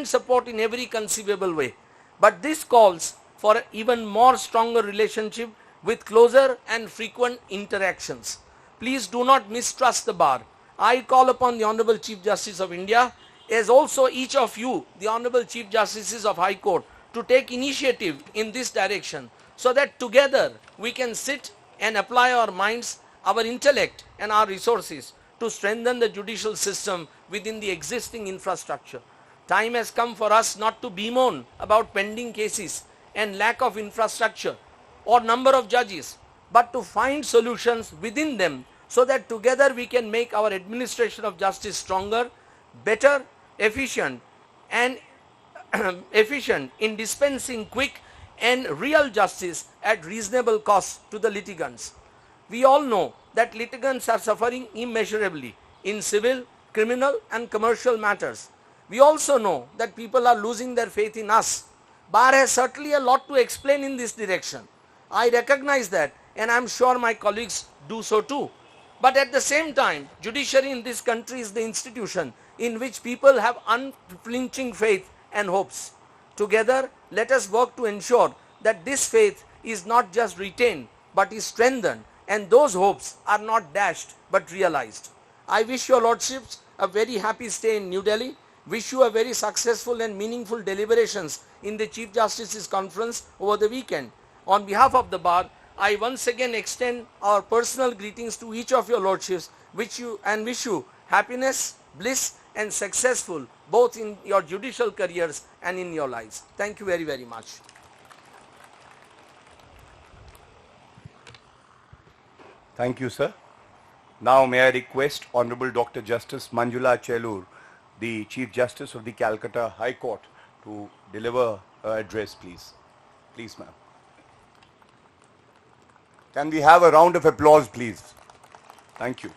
and support in every conceivable way. But this calls for an even more stronger relationship with closer and frequent interactions. Please do not mistrust the bar. I call upon the Honorable Chief Justice of India, as also each of you, the Honorable Chief Justices of High Court, to take initiative in this direction, so that together we can sit and apply our minds, our intellect and our resources to strengthen the judicial system within the existing infrastructure. Time has come for us not to bemoan about pending cases and lack of infrastructure or number of judges, but to find solutions within them, so that together we can make our administration of justice stronger, better, efficient, and efficient in dispensing quick and real justice at reasonable cost to the litigants. We all know that litigants are suffering immeasurably in civil, criminal and commercial matters. We also know that people are losing their faith in us. Bar has certainly a lot to explain in this direction. I recognize that, and I am sure my colleagues do so too. But at the same time, judiciary in this country is the institution in which people have unflinching faith and hopes. Together, let us work to ensure that this faith is not just retained, but is strengthened, and those hopes are not dashed, but realized. I wish your lordships a very happy stay in New Delhi, wish you a very successful and meaningful deliberations in the Chief Justice's conference over the weekend. On behalf of the bar, I once again extend our personal greetings to each of your lordships, wish you happiness, bliss and successful both in your judicial careers and in your lives. Thank you very, very much. Thank you, sir. Now may I request Honorable Dr. Justice Manjula Chelur, the Chief Justice of the Calcutta High Court, to deliver her address, please. Please, ma'am. Can we have a round of applause, please? Thank you.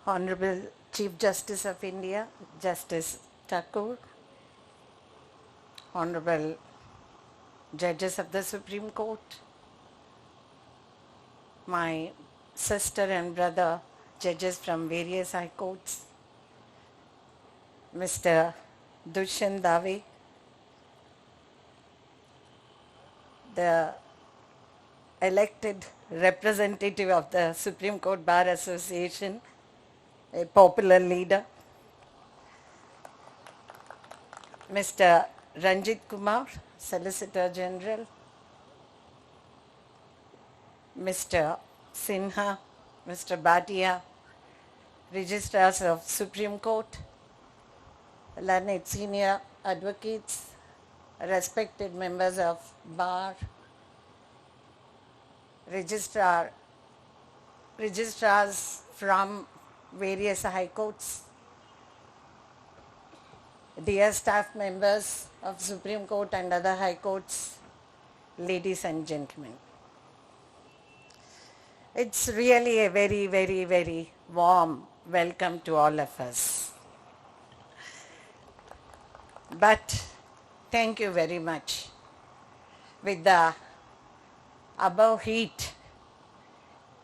Honorable Chief Justice of India, Justice Thakur, Honorable Judges of the Supreme Court, my sister and brother judges from various high courts, Mr. Dushyant Dave, the elected representative of the Supreme Court Bar Association, a popular leader, Mr. Ranjit Kumar, Solicitor General, Mr. Sinha, Mr. Bhatia, Registrars of Supreme Court, learned senior advocates, respected members of Bar, registrars from various high courts, dear staff members of Supreme Court and other high courts, ladies and gentlemen. It's really a very, very, very warm welcome to all of us. But thank you very much. With the above heat,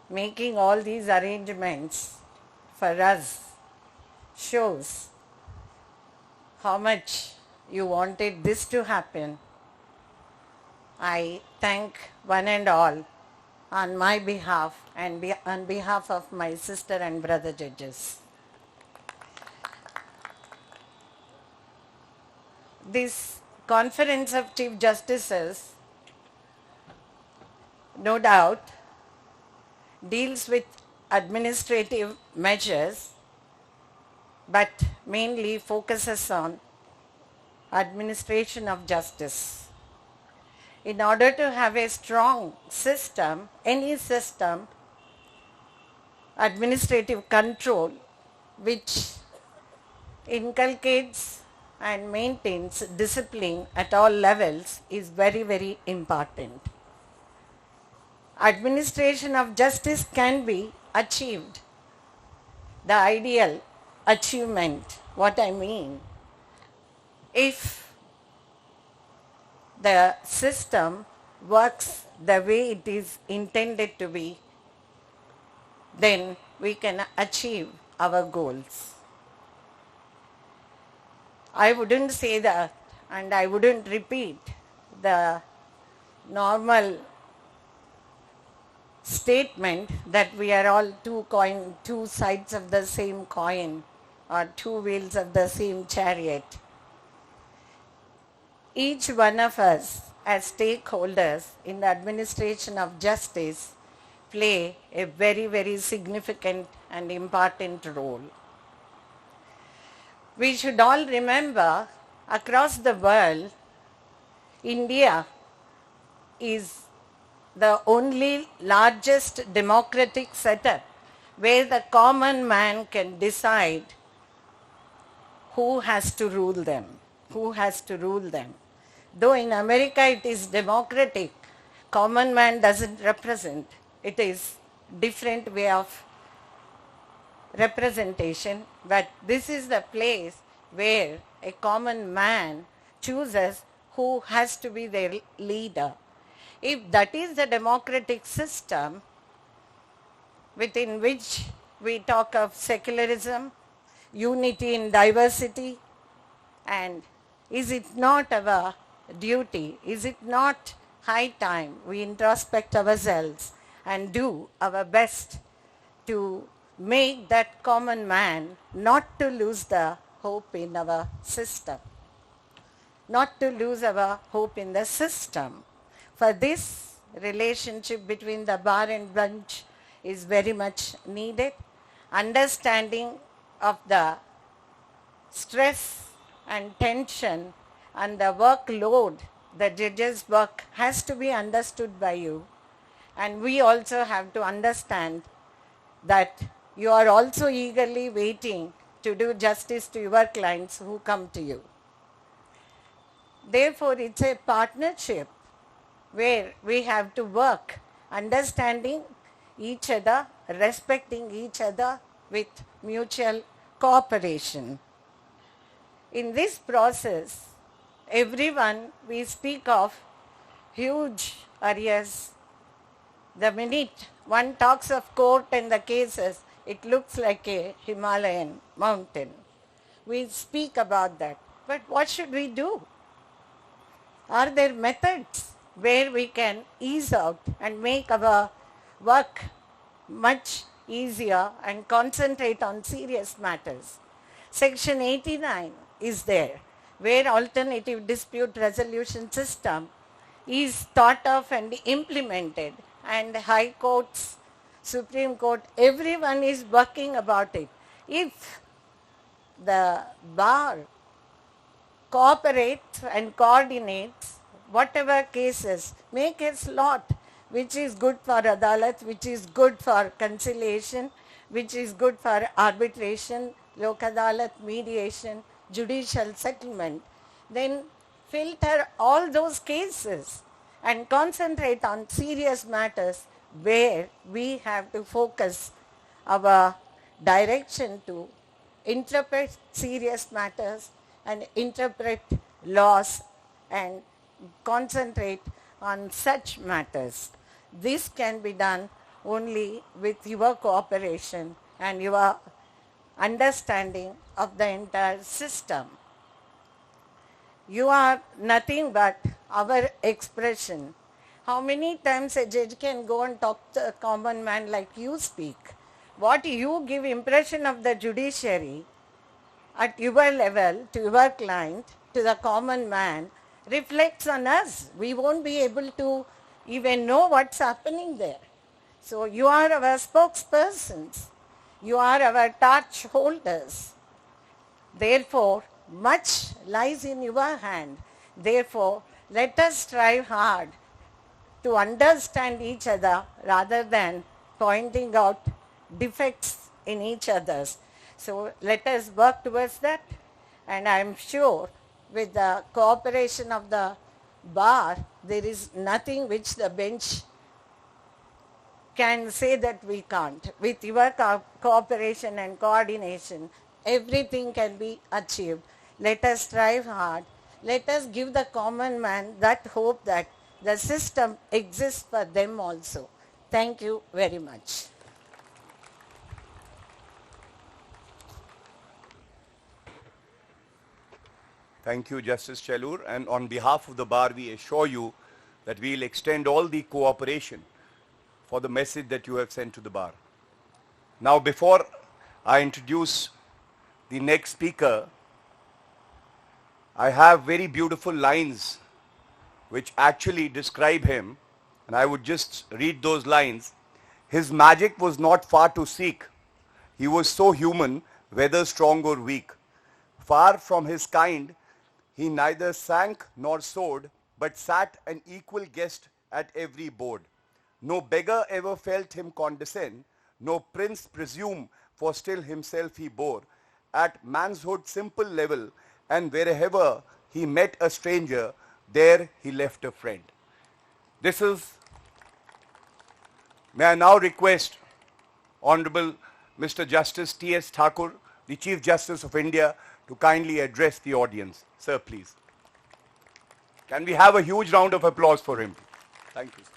making all these arrangements for us shows how much you wanted this to happen. I thank one and all on my behalf and on behalf of my sister and brother judges. This Conference of Chief Justices, no doubt, deals with administrative measures, but mainly focuses on administration of justice. In order to have a strong system, any system, administrative control, which inculcates and maintains discipline at all levels, is very, very important. Administration of justice can be achieved. The ideal achievement, what I mean, if the system works the way it is intended to be, then we can achieve our goals. I wouldn't say that, and I wouldn't repeat the normal statement that we are all two sides of the same coin, or two wheels of the same chariot. Each one of us as stakeholders in the administration of justice play a very, very significant and important role. We should all remember, across the world, India is the only largest democratic setup where the common man can decide who has to rule them. Though in America it is democratic, common man doesn't represent. It is different way of representation, but this is the place where a common man chooses who has to be their leader. If that is the democratic system within which we talk of secularism, unity in diversity, and is it not our duty, is it not high time we introspect ourselves and do our best to make that common man not to lose the hope in our system, not to lose our hope in the system. For this, relationship between the bar and bench is very much needed. Understanding of the stress and tension and the workload, the judge's work has to be understood by you. And we also have to understand that you are also eagerly waiting to do justice to your clients who come to you. Therefore, it's a partnership where we have to work, understanding each other, respecting each other with mutual cooperation. In this process, everyone, we speak of huge areas. The minute one talks of court and the cases, it looks like a Himalayan mountain. We speak about that. But what should we do? Are there methods where we can ease out and make our work much easier and concentrate on serious matters? Section 89 is there, where alternative dispute resolution system is thought of and implemented, and high courts, Supreme Court, everyone is working about it. If the bar cooperates and coordinates whatever cases, make a slot which is good for adalat, which is good for conciliation, which is good for arbitration, lok adalat, mediation, judicial settlement, then filter all those cases and concentrate on serious matters where we have to focus our direction to interpret serious matters and interpret laws and concentrate on such matters. This can be done only with your cooperation and your understanding of the entire system. You are nothing but our expression. How many times a judge can go and talk to a common man like you speak? What you give impression of the judiciary at your level, to your client, to the common man, reflects on us. We won't be able to even know what's happening there. So you are our spokespersons. You are our torch holders. Therefore, much lies in your hand. Therefore, let us strive hard to understand each other rather than pointing out defects in each other's. So let us work towards that, and I am sure with the cooperation of the bar, there is nothing which the bench can say that we can't. With your cooperation and coordination, everything can be achieved. Let us strive hard. Let us give the common man that hope that the system exists for them also. Thank you very much. Thank you, Justice Chelur. And on behalf of the bar, we assure you that we will extend all the cooperation for the message that you have sent to the bar. Now, before I introduce the next speaker, I have very beautiful lines which actually describe him, and I would just read those lines. His magic was not far to seek. He was so human, whether strong or weak. Far from his kind, he neither sank nor soared, but sat an equal guest at every board. No beggar ever felt him condescend, no prince presume, for still himself he bore. At manhood simple level, and wherever he met a stranger, there he left a friend. May I now request Honorable Mr. Justice T.S. Thakur, the Chief Justice of India, to kindly address the audience. Sir, please. Can we have a huge round of applause for him? Thank you, sir.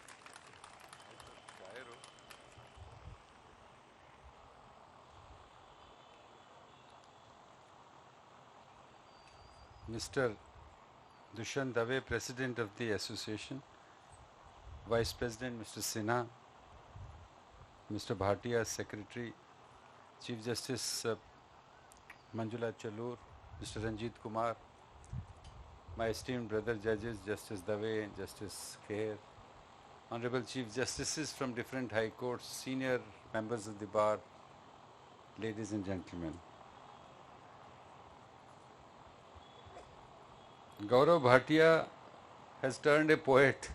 Mr. Dushyant Dave, President of the Association, Vice President Mr. Sinha, Mr. Bhatia, Secretary, Chief Justice Manjula Chelur, Mr. Ranjit Kumar, my esteemed brother judges, Justice Dave and Justice Kher, Honorable Chief Justices from different high courts, senior members of the bar, ladies and gentlemen. Gaurav Bhatia has turned a poet.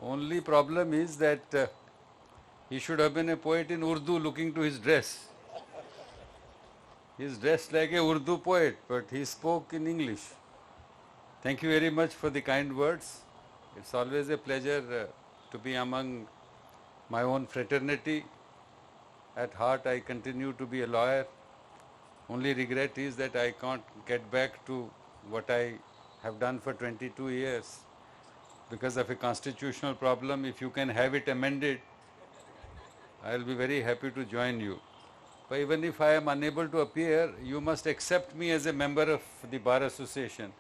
Only problem is that he should have been a poet in Urdu looking to his dress. He is dressed like a Urdu poet, but he spoke in English. Thank you very much for the kind words. It's always a pleasure to be among my own fraternity. At heart, I continue to be a lawyer. Only regret is that I can't get back to what I have done for 22 years because of a constitutional problem. If you can have it amended, I will be very happy to join you. But even if I am unable to appear, you must accept me as a member of the Bar Association.